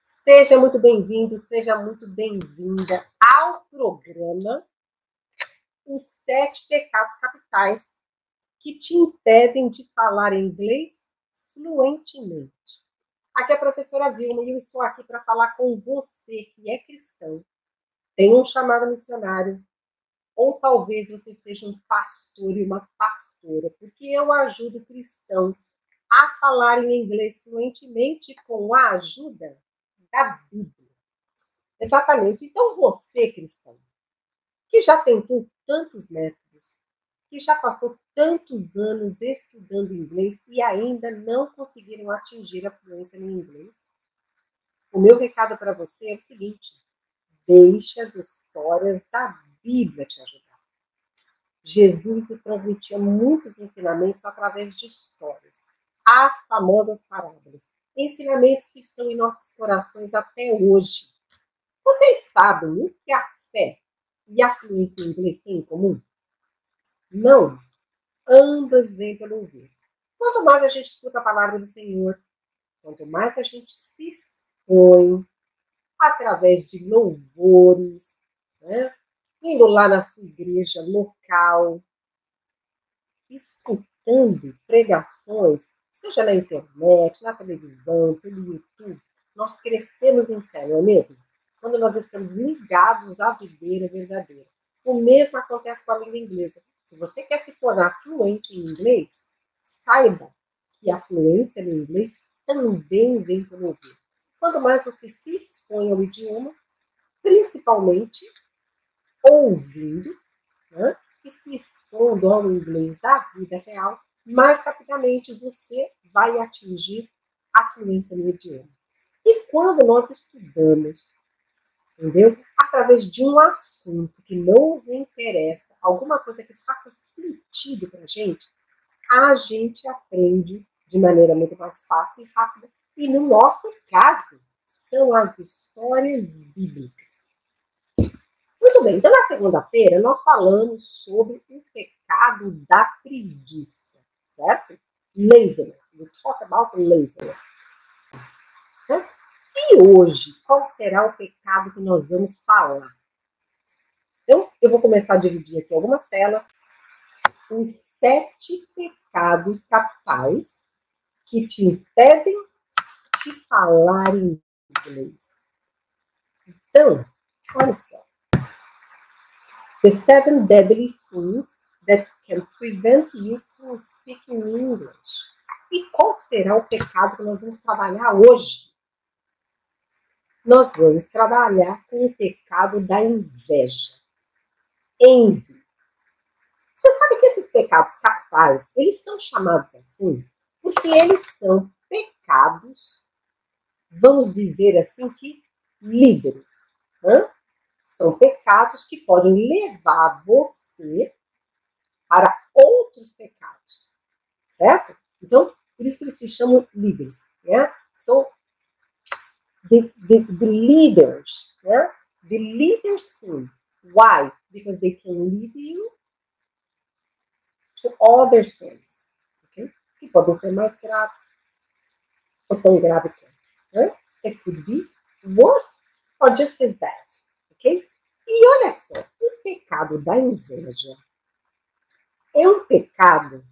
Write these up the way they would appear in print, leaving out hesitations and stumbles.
Seja muito bem-vindo, seja muito bem-vinda ao programa Os 7 Pecados Capitais que te impedem de falar inglês fluentemente. Aqui é a professora Vilma e eu estou aqui para falar com você que é cristão, tem um chamado missionário, ou talvez você seja um pastor e uma pastora, porque eu ajudo cristãos a falarem inglês fluentemente com a ajuda da Bíblia. Exatamente. Então você, cristão, que já tentou tantos métodos, que já passou tantos anos estudando inglês e ainda não conseguiram atingir a fluência no inglês, o meu recado para você é o seguinte: deixe as histórias da Bíblia te ajudar. Jesus transmitia muitos ensinamentos através de histórias, as famosas parábolas, ensinamentos que estão em nossos corações até hoje. Vocês sabem o que a fé e a fluência em inglês têm em comum? Não. Ambas vêm pelo ouvir. Quanto mais a gente escuta a palavra do Senhor, quanto mais a gente se expõe através de louvores, né? Indo lá na sua igreja local, escutando pregações, seja na internet, na televisão, pelo YouTube, nós crescemos em fé, não é mesmo? Quando nós estamos ligados à videira verdadeira. O mesmo acontece com a língua inglesa. Se você quer se tornar fluente em inglês, saiba que a fluência no inglês também vem pelo ouvir. Quanto mais você se expõe ao idioma, principalmente ouvindo, né, e se expondo ao inglês da vida real, mais rapidamente você vai atingir a fluência no idioma. E quando nós estudamos, entendeu? Através de um assunto que nos interessa, alguma coisa que faça sentido para a gente aprende de maneira muito mais fácil e rápida. E no nosso caso, são as histórias bíblicas. Muito bem, então na segunda-feira nós falamos sobre o pecado da preguiça, certo? Laziness. We talk about laziness. Certo? E hoje, qual será o pecado que nós vamos falar? Então, eu vou começar a dividir aqui algumas telas. Os 7 pecados capitais que te impedem de falar em inglês. Então, olha só. The 7 deadly sins that can prevent you from speaking English. E qual será o pecado que nós vamos trabalhar hoje? Nós vamos trabalhar com o pecado da inveja. Envy. Você sabe que esses pecados capitais, eles são chamados assim porque eles são pecados, vamos dizer assim, que líderes. Né? São pecados que podem levar você para outros pecados, certo? Então, por isso que eles se chamam líderes. Né? So, the leaders, né? The leaders sin. Why? Because they can lead you to other sins. Okay? Que podem ser mais graves ou tão graves quanto. Né? It could be worse or just as bad. Okay? E olha só, o pecado da inveja é um pecado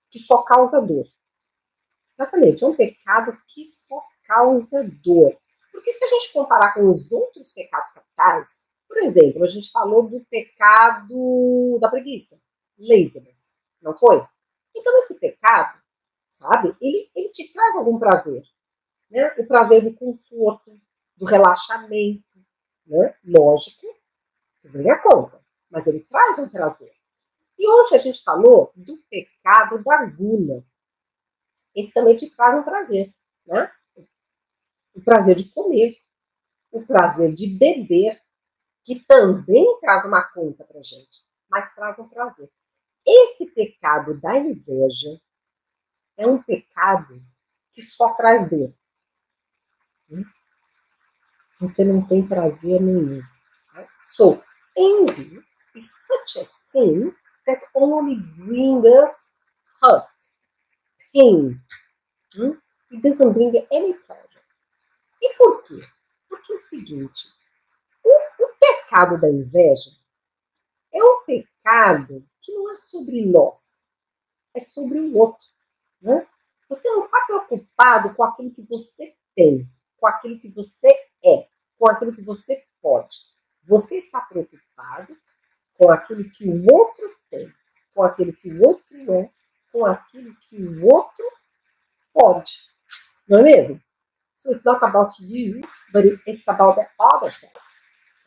que só causa dor. Exatamente, é um pecado que só causa dor. Porque se a gente comparar com os outros pecados capitais, por exemplo, a gente falou do pecado da preguiça, laziness, não foi? Então esse pecado, sabe, ele te traz algum prazer, né? O prazer do conforto, do relaxamento, né? Lógico, que vem a conta, mas ele traz um prazer. E ontem a gente falou do pecado da gula. Esse também te traz um prazer, né? O prazer de comer, o prazer de beber, que também traz uma conta pra gente, mas traz um prazer. Esse pecado da inveja é um pecado que só traz dor. Você não tem prazer nenhum. So, envy is such a sin that only brings us hurt, pain. It doesn't bring any pleasure. E por Por quê? Porque é o seguinte, o pecado da inveja é um pecado que não é sobre nós, é sobre o outro. Né? Você não está preocupado com aquilo que você tem, com aquilo que você é, com aquilo que você pode. Você está preocupado com aquilo que o outro tem, com aquilo que o outro é, com aquilo que o outro pode. Não é mesmo? So it's not about you, but it's about the other self,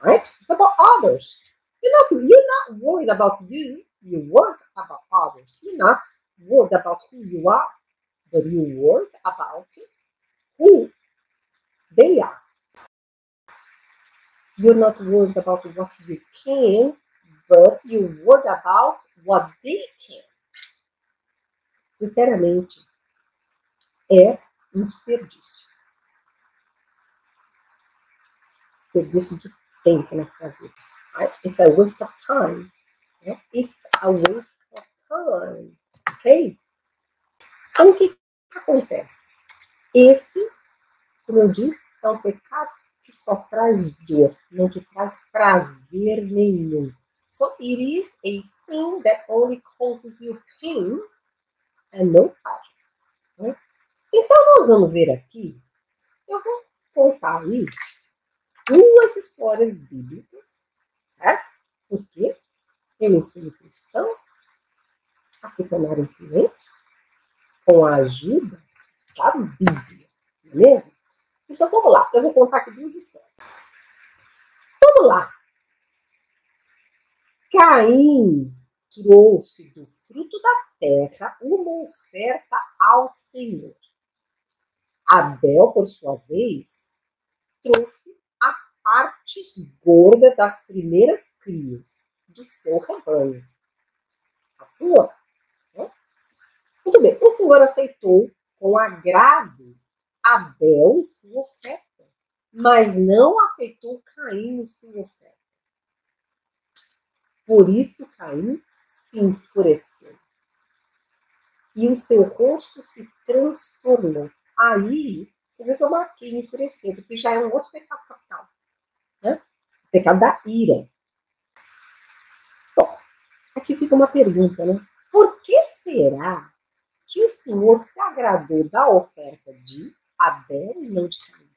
right? It's about others. You're not worried about you. You're worried about others. You're not worried about who you are, but you're worried about who they are. You're not worried about what you can, but you're worried about what they can. Sinceramente, é um desperdício. Desperdício de tempo na sua vida. Right? It's a waste of time. Yeah? It's a waste of time. Ok? Então, o que acontece? Esse, como eu disse, é um pecado que só traz dor, não te traz prazer nenhum. So it is a sin that only causes you pain and no pleasure. Né? Então, nós vamos ver aqui, eu vou contar aí duas histórias bíblicas, certo? Porque eu ensino cristãos a se tornarem influentes com a ajuda da Bíblia, não é mesmo? Então vamos lá, eu vou contar aqui duas histórias. Vamos lá. Caim trouxe do fruto da terra uma oferta ao Senhor. Abel, por sua vez, trouxe as partes gordas das primeiras crias do seu rebanho. Ao Senhor. Né? Muito bem, o Senhor aceitou com agrado Abel e sua oferta, mas não aceitou Caim e sua oferta. Por isso Caim se enfureceu e o seu rosto se transtornou. Aí, você vê que eu marquei enfurecer, porque já é um outro pecado capital, né? O pecado da ira. Bom, aqui fica uma pergunta, né? Por que será que o Senhor se agradou da oferta de Abel e não de Caim?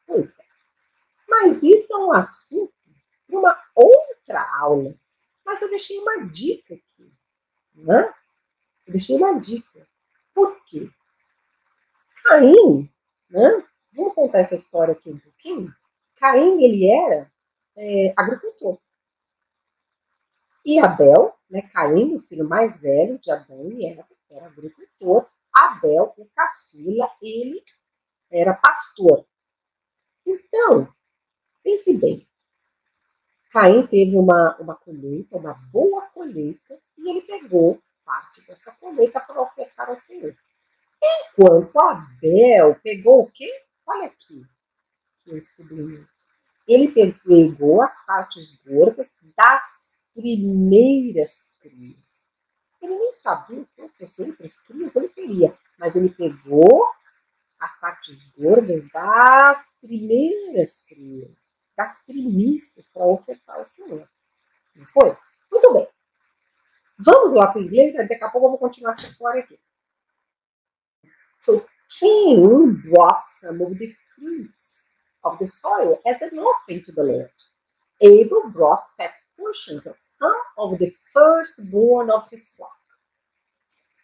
Pois é. Mas isso é um assunto para uma outra aula. Mas eu deixei uma dica aqui, né? Eu deixei uma dica. Por quê? Caim, né? Vamos contar essa história aqui um pouquinho? Caim, ele era agricultor. E Abel, né, Caim, o filho mais velho de Adão e Eva, era agricultor. Abel, o caçula, ele era pastor. Então, pense bem. Caim teve uma colheita, uma boa colheita, e ele pegou parte dessa colheita para ofertar ao Senhor. Enquanto Abel pegou o quê? Olha aqui, que eu sublinhei. Ele pegou as partes gordas das primeiras crias. Ele nem sabia quantas outras crias ele teria, mas ele pegou as partes gordas das primeiras crias, das primícias para ofertar ao Senhor. Não foi? Muito bem. Vamos lá para o inglês, daqui a pouco eu vou continuar essa história aqui. So, Cain brought some of the fruits of the soil as an offering to the Lord. Abel brought fat portions of some of the firstborn of his flock.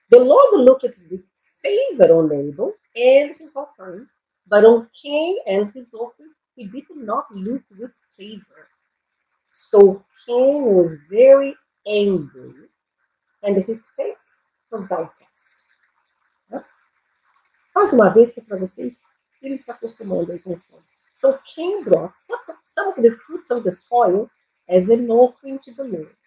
The Lord looked with favor on Abel and his offering, but on Cain and his offering he did not look with favor. So Cain was very angry, and his face was downcast. Mais uma vez, que é para vocês irem se acostumando aí com os sons. So Cain brought some of the fruits of the soil as an offering to the Lord.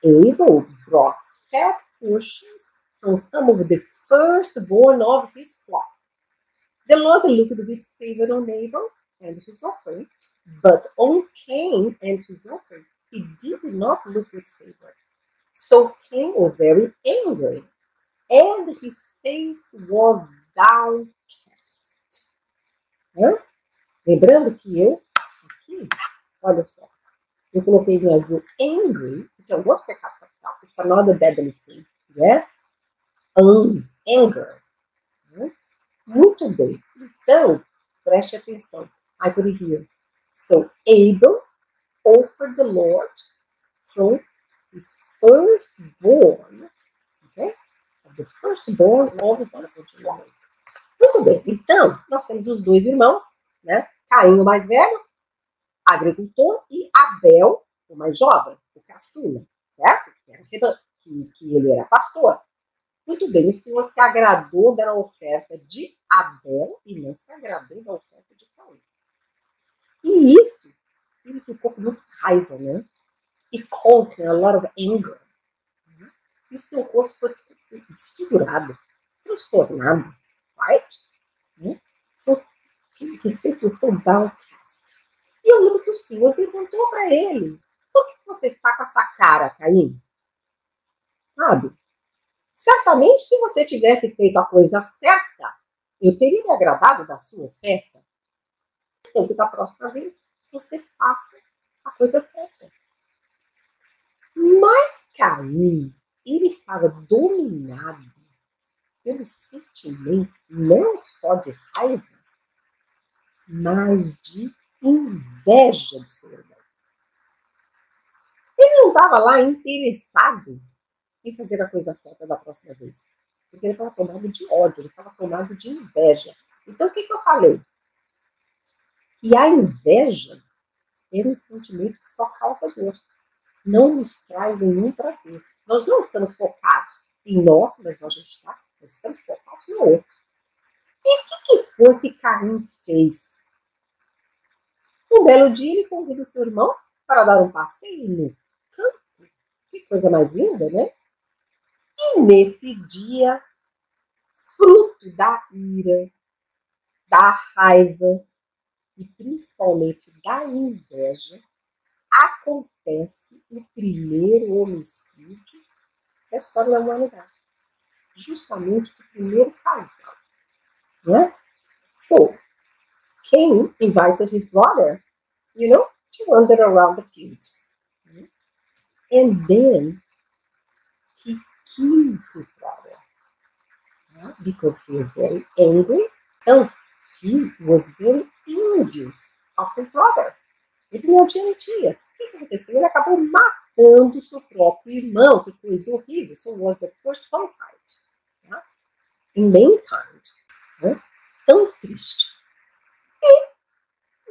Abel brought fat portions from some of the firstborn of his flock. The Lord looked with favor on Abel and his offering, but on Cain and his offering he did not look with favor. So Cain was very angry, and his face was downcast. Hã? Lembrando que eu, aqui, olha só, eu coloquei em azul angry, que é um outro pecado capital. It's another deadly sin, né? Anger. Né? Muito bem. Então, preste atenção. I put it here. So, Abel offered the Lord from his firstborn, okay? The firstborn of his flock. Muito bem. Então, nós temos os dois irmãos, né? Caim, o mais velho, agricultor, e Abel, o mais jovem, o caçula, certo? Que ele era pastor. Muito bem, o Senhor se agradou da oferta de Abel e não se agradou da oferta de Caim. E isso, ele ficou com muita raiva, né? It caused him a lot of anger. E o seu rosto foi desfigurado, transtornado, right? So, his face was so downcast. E eu lembro que o Senhor perguntou para ele, por que você está com essa cara, Caim? Sabe? Certamente, se você tivesse feito a coisa certa, eu teria me agradado da sua oferta. Então, que da próxima vez, você faça a coisa certa. Mas Caim, ele estava dominado pelo sentimento não só de raiva, mas de inveja do seu irmão. Ele não estava lá interessado em fazer a coisa certa da próxima vez. Porque ele estava tomado de ódio, ele estava tomado de inveja. Então, o que eu falei? Que a inveja é um sentimento que só causa dor. Não nos traz nenhum prazer. Nós não estamos focados em nós, mas nós estamos focados no outro. E o que foi que Caim fez? Um belo dia, ele convida o seu irmão para dar um passeio no campo. Que coisa mais linda, né? E nesse dia, fruto da ira, da raiva e principalmente da inveja, acontece o primeiro homicídio da história da humanidade. Justamente do primeiro casal. Né? So, Cain invited his brother, to wander around the fields. And then he kills his brother. Because he is very angry. Então, he was very envious of his brother. Ele não admitia. O que aconteceu? Ele acabou matando seu próprio irmão. Que coisa horrível. So was the first homicide in mankind. Tão triste. E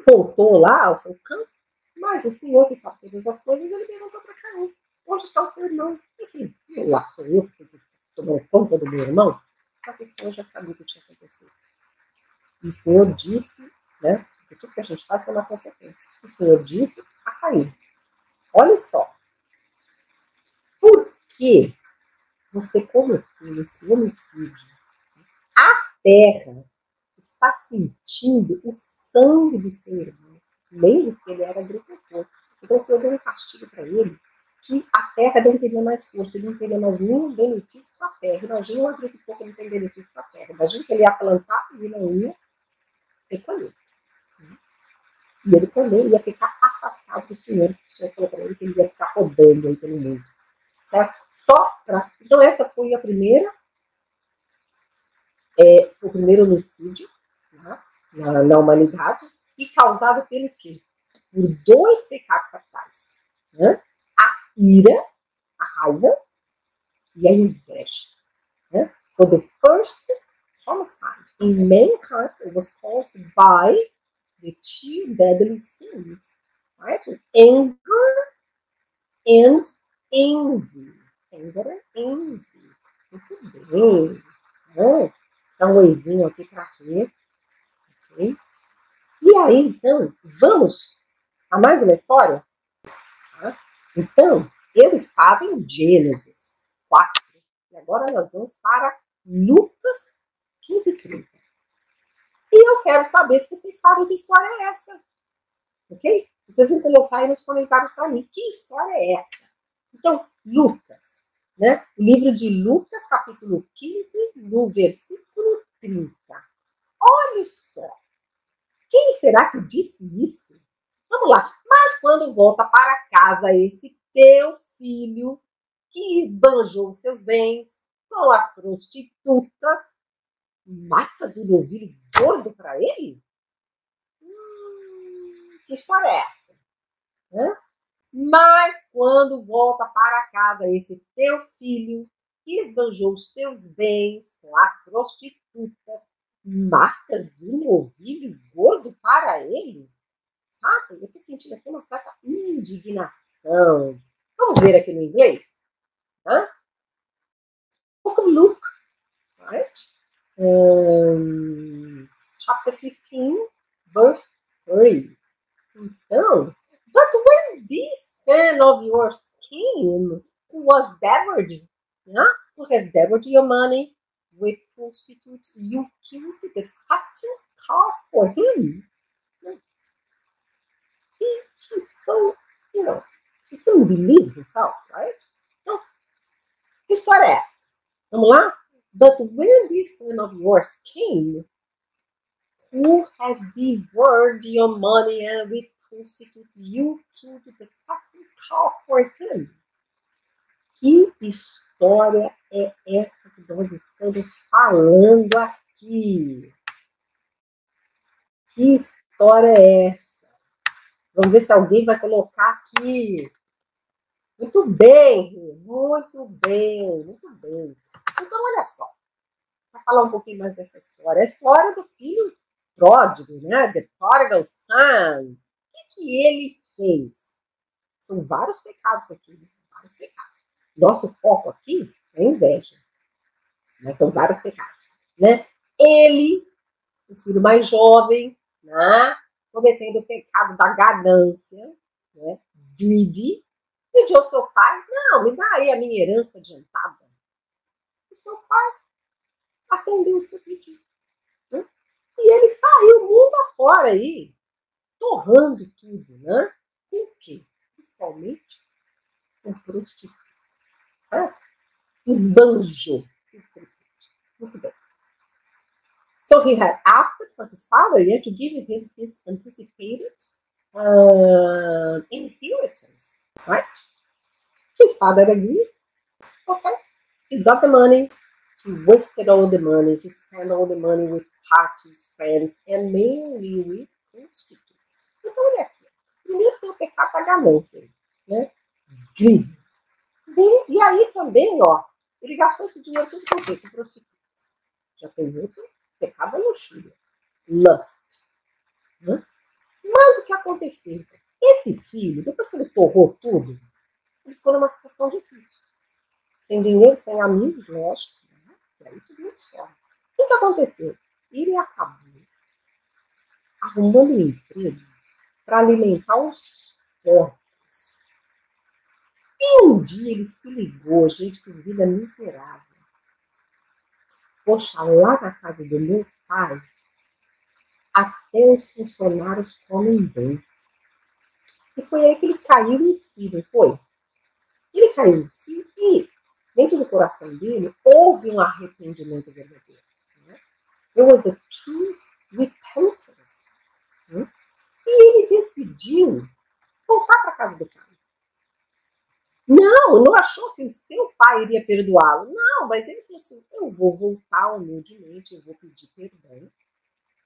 voltou lá ao seu campo, mas o Senhor, que sabe todas as coisas, ele perguntou para Caim, onde está o seu irmão? Enfim, lá sou eu que estou tomando conta do meu irmão. Mas o Senhor já sabia o que tinha acontecido. E o Senhor disse, né, que tudo que a gente faz tem uma consequência. O Senhor disse a Caim, olha só, por que você cometeu esse homicídio? A terra está sentindo o sangue do seu irmão. Lembre-se que ele era agricultor. Então o Senhor deu um castigo para ele, que a terra não teria mais força, ele não teria mais nenhum benefício para a terra. Imagina um agricultor que não tem benefício para a terra. Imagina que ele ia plantar e não ia ter colheita. E ele também ia ficar afastado do Senhor. O Senhor falou para ele que ele ia ficar rodando aí pelo mundo. Certo? Então essa foi a primeira. Foi o primeiro homicídio na humanidade e causado pelo quê? Por dois pecados capitais. A ira, a raiva e a inveja. So the first homicide in mankind was caused by the two deadly sins, right? Anger and envy. Anger and envy. Muito bem. Dá um oizinho aqui para ver. Okay? E aí, então, vamos a mais uma história? Então, eu estava em Gênesis 4. E agora nós vamos para Lucas 15:30. E eu quero saber se vocês sabem que história é essa. Ok? Vocês vão colocar aí nos comentários para mim. Que história é essa? Então, Lucas. Né? O livro de Lucas, capítulo 15, no versículo 30. Olha só. será que disse isso? Vamos lá. Mas quando volta para casa esse teu filho que esbanjou seus bens com as prostitutas, matas o novilho gordo para ele? Que história é essa? Mas quando volta para casa esse teu filho que esbanjou os teus bens com as prostitutas, matas um novilho gordo para ele? Sabe? Eu estou sentindo aqui uma certa indignação. Vamos ver aqui no inglês? Book of Luke, right? Chapter 15, verse 30. Então, but when this son of yours came, who was devoured, who has devoured your money with prostitutes, you killed the fattened calf for him. He's so, he couldn't believe himself, right? Então, que história é essa? Vamos lá? But when this son of yours came, who has devoured your money and with prostitutes, you killed the fattened calf for him. Que história é essa que nós estamos falando aqui? Que história é essa? Vamos ver se alguém vai colocar aqui. Muito bem, muito bem, muito bem. Então, olha só. Para falar um pouquinho mais dessa história. A história do filho pródigo, né? The Prodigal Son. O que ele fez? São vários pecados aqui, né? Vários pecados. Nosso foco aqui é inveja. Mas são vários pecados, né? Ele, o filho mais jovem, né? Cometendo o pecado da ganância, né? Greedy, pediu ao seu pai, não, me dá aí a minha herança adiantada. E seu pai atendeu o seu pedido. Né? E ele saiu mundo afora aí, torrando tudo, né? Com o quê? Principalmente com prostitutas. Certo? Esbanjou. Muito bem. So he had asked for his father yet to give him his anticipated inheritance, right? His father agreed. Okay. He got the money. He wasted all the money. He spent all the money with parties, friends, and mainly with prostitutes. Então, olha aqui. Primeiro tem o pecado da ganância, né? Greed. E aí também, ó, ele gastou esse dinheiro tudo com o quê? Com prostitutas. Já tem outro pecado da luxúria. Lust. Né? Mas o que aconteceu? Esse filho, depois que ele torrou tudo, ele ficou numa situação difícil. Sem dinheiro, sem amigos, lógico. Né? E aí tudo muito certo. O que aconteceu? Ele acabou arrumando um emprego para alimentar os porcos. E um dia ele se ligou, gente, que vida miserável. Poxa, lá na casa do meu pai, até os funcionários comem bem. E foi aí que ele caiu em si, não foi? Ele caiu em si e, dentro do coração dele, houve um arrependimento verdadeiro. Né? There was a true repentance. Né? E ele decidiu voltar para a casa do pai. Não achou que o seu pai iria perdoá-lo. Não, mas ele falou assim, eu vou voltar humildemente, eu vou pedir perdão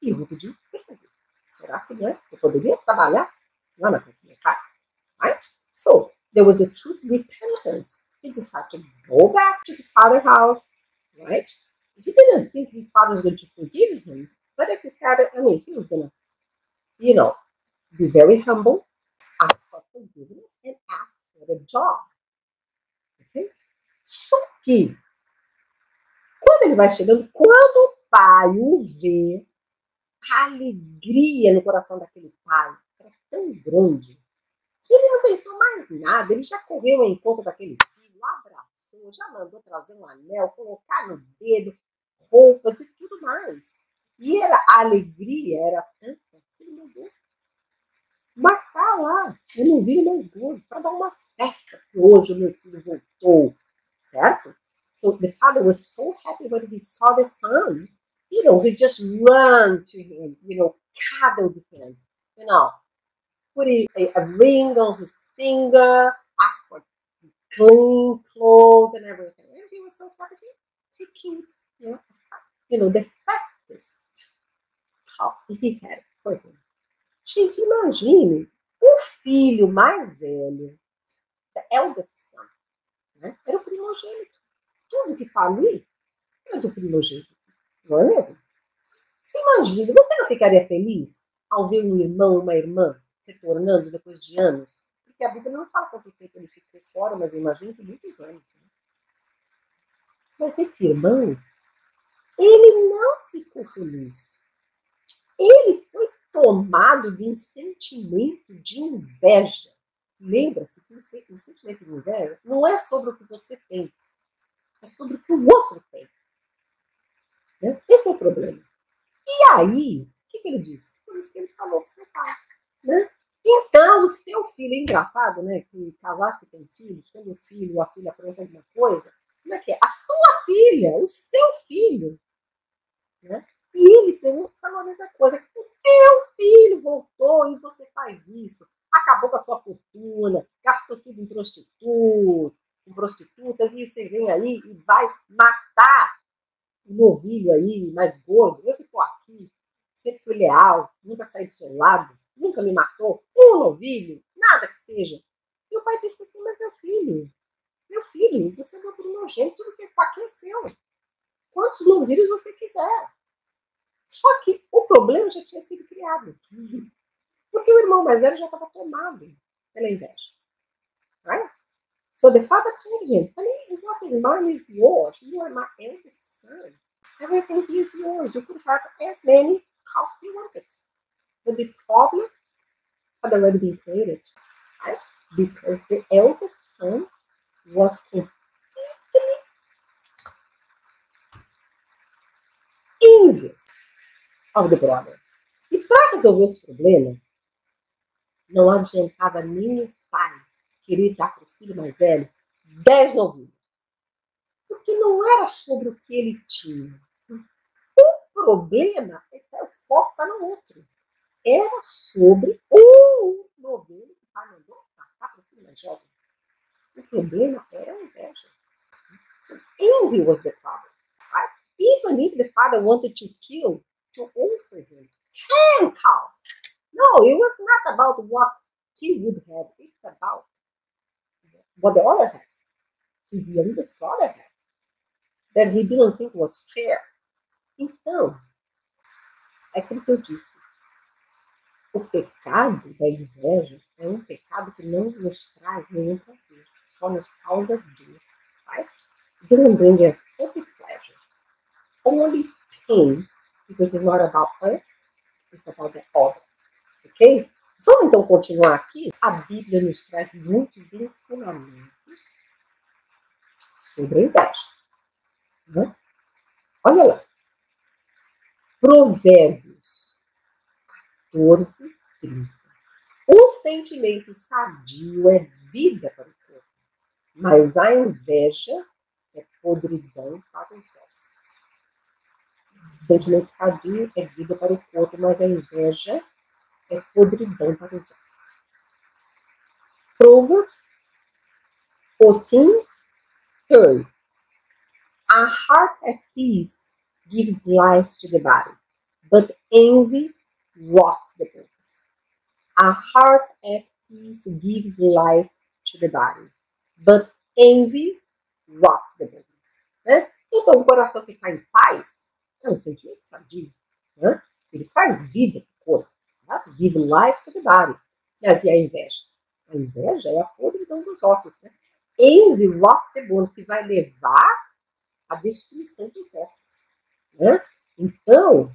e vou pedir perdão. Será que não é? Eu poderia trabalhar lá na casa do meu pai? Right? So, there was a true repentance. He decided to go back to his father's house, right? He didn't think his father was going to forgive him, but he said, he was going to, be very humble, ask for forgiveness, and ask for a job. Okay? Só que, quando ele vai chegando, quando o pai o vê, a alegria no coração daquele pai era tão grande que ele não pensou mais nada. Ele já correu ao encontro daquele filho, abraçou, já mandou trazer um anel, colocar no dedo, roupas e tudo mais. E a alegria era tanta que ele mandou matar lá o novilho mais gordo para dar uma festa, que hoje o meu filho voltou, certo? So the father was so happy when he saw the son. He just ran to him, coddle him, you know, put a ring on his finger, ask for clean clothes and everything. And he was so happy. He killed, the fattest cow he had for him. Gente, imagine o filho mais velho, the eldest son, né? Era o primogênito. Tudo que está ali é do primogênito, não é mesmo? Você imagina, você não ficaria feliz ao ver um irmão, uma irmã retornando depois de anos? Porque a Bíblia não fala quanto tempo ele ficou fora, mas eu imagino que muitos anos. Né? Mas esse irmão, ele não ficou feliz. Ele foi tomado de um sentimento de inveja. Lembra-se que o sentimento de inveja não é sobre o que você tem, é sobre o que o outro tem. Né? Esse é o problema. E aí, o que ele disse? Por isso que ele falou que você tá. Né? Então, o seu filho, é engraçado, né? Que casais que têm filhos, quando o filho ou a filha apronta alguma coisa, como é que é? A sua filha, o seu filho. Né? E ele falou a mesma coisa. O teu filho voltou e você faz isso. Acabou com a sua fortuna, gastou tudo em prostitutas, e você vem aí e vai matar o novilho aí, mais gordo. Eu que estou aqui, sempre fui leal, nunca saí do seu lado, nunca me matou. Um novilho, nada que seja. E o pai disse assim, mas meu filho, você é meu primogênito, tudo que está aqui é seu. Quantos novilhos você quiser. Só que o problema já tinha sido criado. Porque o irmão mais velho já estava tomado pela inveja. Right? So the father told him, honey, what is mine is yours. You are my eldest son. Everything is yours. You could have as many cows you wanted. But the problem had already been created. Right? Because the eldest son was completely envious of the brother. E para resolver esse problema, não adiantava nem o pai querer dar para o filho mais velho 10 novilhos. Porque não era sobre o que ele tinha. O problema é que o foco está no outro. Era sobre o novilho que o pai mandou para o filho mais jovem. O problema era a inveja. So envy was the problem. Right? Even if the father wanted to offer him 10 cows. No, it was not about what he would have. It's about what the other had. His youngest brother had. That he didn't think was fair. Então, é aquilo que eu disse. O pecado da inveja é um pecado que não nos traz nenhum prazer. Só nos causa dor. Right? It doesn't bring us any pleasure. Only pain, because it's not about us, it's about the other. Ok? Vamos então continuar aqui? A Bíblia nos traz muitos ensinamentos sobre a inveja. Né? Olha lá. Provérbios 14, 30. O sentimento sadio é vida para o corpo, mas a inveja é podridão para os ossos. O sentimento sadio é vida para o corpo, mas a inveja é podridão para os ossos. Proverbs 14, 30. A heart at peace gives life to the body, but envy rots the bones. A heart at peace gives life to the body, but envy rots the bones. Né? Então, o coração que está em paz é um sentimento sadio. Né? Ele traz vida para o corpo. Tá? Give life to the body. Mas e a inveja? A inveja é a podridão dos ossos. Né? Envy rots the bones, que vai levar à destruição dos ossos. Né? Então, o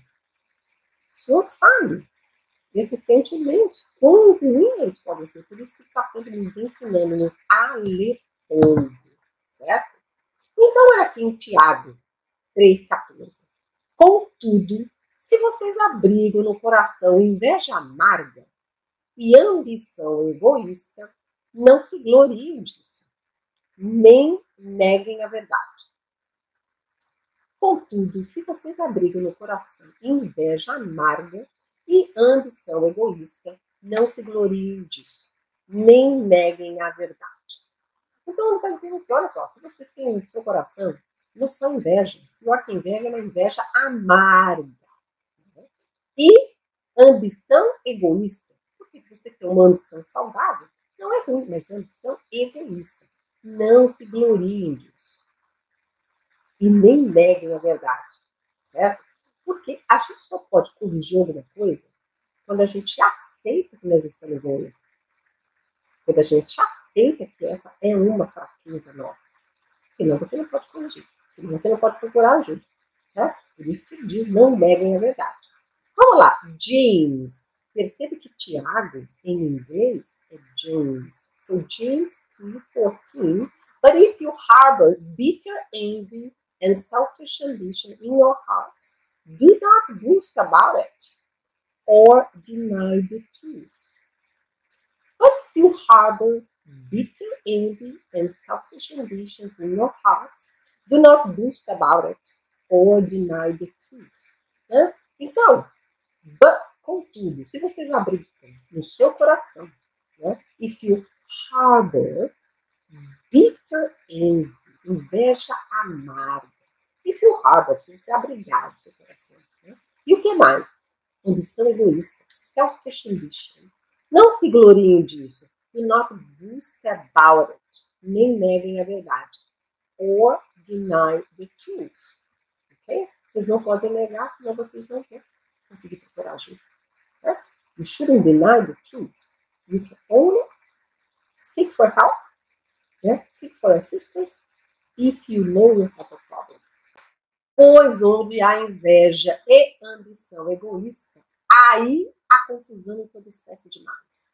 senhor sabe desses sentimentos, quão ruins eles podem ser. Por isso que está sempre nos ensinando, nos alertando. Certo? Então, era aqui em Tiago 3,14. Contudo, se vocês abrigam no coração inveja amarga e ambição egoísta, não se gloriem disso, nem neguem a verdade. Contudo, se vocês abrigam no coração inveja amarga E ambição egoísta, não se gloriem disso, nem neguem a verdade. Então ele está dizendo que, olha só, se vocês têm no seu coração não só inveja, pior que inveja é uma inveja amarga. Né? E ambição egoísta, porque você tem uma ambição saudável, não é ruim, mas ambição egoísta. Não se gloriem disso. E nem neguem a verdade, certo? Porque a gente só pode corrigir alguma coisa quando a gente aceita que nós estamos no erro. Quando a gente aceita que essa é uma fraqueza nossa. Senão você não pode corrigir. Senão você não pode procurar ajuda. Certo? Por isso que ele diz, não neguem a verdade. Vamos lá. James. Percebe que Tiago, em inglês, é James. So James 3:14. But if you harbor bitter envy and selfish ambition in your hearts, do not boast about it or deny the truth. But if you harbor bitter envy and selfish ambitions in your hearts, do not boast about it or deny the truth. Né? Então, contudo, se vocês abrigam no seu coração, né? If you harbor bitter envy, inveja amarga. If you harbor, se você abrigar no seu coração. Né? E o que mais? Ambição egoísta, selfish ambition. Não se gloriem disso. Do not boast about it. Nem neguem a verdade. Or deny the truth. Ok? Vocês não podem negar, senão vocês não vão conseguir procurar ajuda. Né? You shouldn't deny the truth. You can only seek for help. Né? Seek for assistance if you know you have a problem. Pois onde há inveja e ambição egoísta, aí há confusão em toda espécie de males.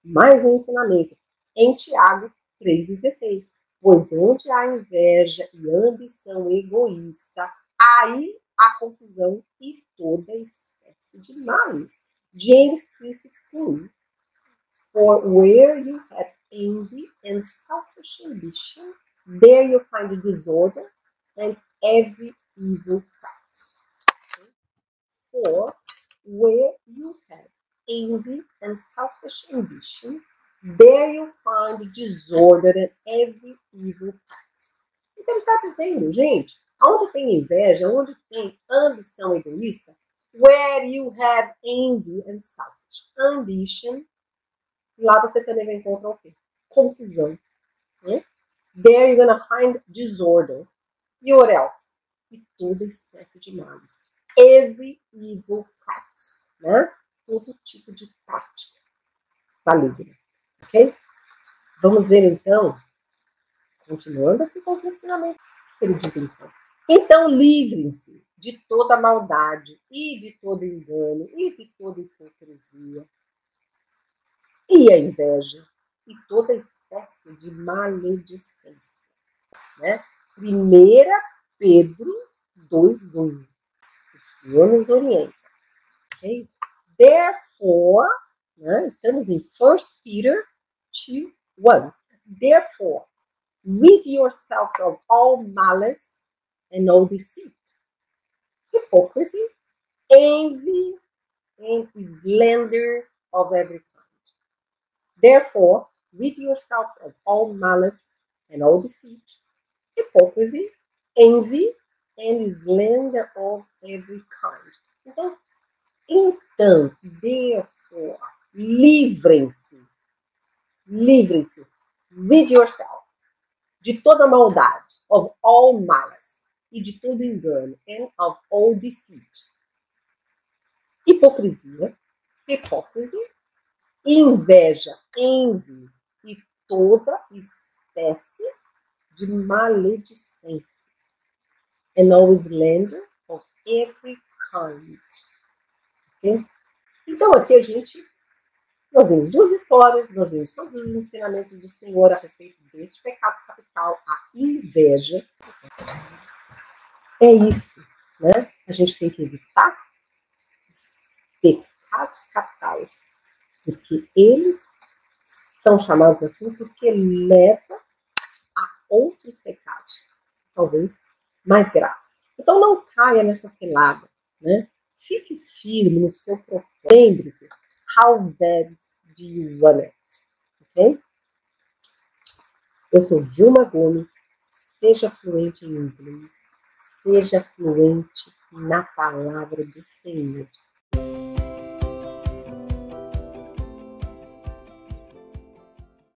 Mais um ensinamento em Tiago 3,16. Pois onde há inveja e ambição egoísta, aí há confusão e toda espécie de males. James 3,16. For where you have envy and selfish ambition, there you find disorder and every evil practice. For where you have envy and selfish ambition, there you find disorder and every evil practice. Então ele está dizendo, gente, onde tem inveja, onde tem ambição egoísta, where you have envy and selfish ambition, lá você também vai encontrar o quê? Confusão. Né? There you're gonna find disorder. E what else? E toda espécie de males. Every evil practice. Né? Todo tipo de prática maligna. Ok? Vamos ver então, continuando aqui com os ensinamentos que ele diz então. Então livrem-se de toda maldade e de todo engano e de toda hipocrisia e a inveja e toda espécie de maledicência. Né? 1 Pedro 2:1. O Senhor nos orienta. Okay? Therefore, né? Estamos em 1 Peter 2:1. Therefore, rid yourselves of all malice and all deceit, hypocrisy, envy, and slander of every kind. Therefore, rid yourselves of all malice and all deceit, hypocrisy, envy, and slander of every kind. Então, therefore, livrem-se, rid yourself, de toda maldade, of all malice, e de todo engano, and of all deceit. Hipocrisia, hypocrisy, inveja, envy, e toda espécie de maledicência. And all slander of every kind. Okay? Então aqui nós vimos duas histórias, nós vimos todos os ensinamentos do Senhor a respeito deste pecado capital, a inveja. É isso, né? A gente tem que evitar os pecados capitais, porque eles são chamados assim porque levam a outros pecados, talvez mais graves. Então não caia nessa cilada, né? Fique firme no seu propósito. Lembre-se, how bad do you want it? Ok? Eu sou Vilma Gomes. Seja fluente em inglês. Seja fluente na palavra do Senhor.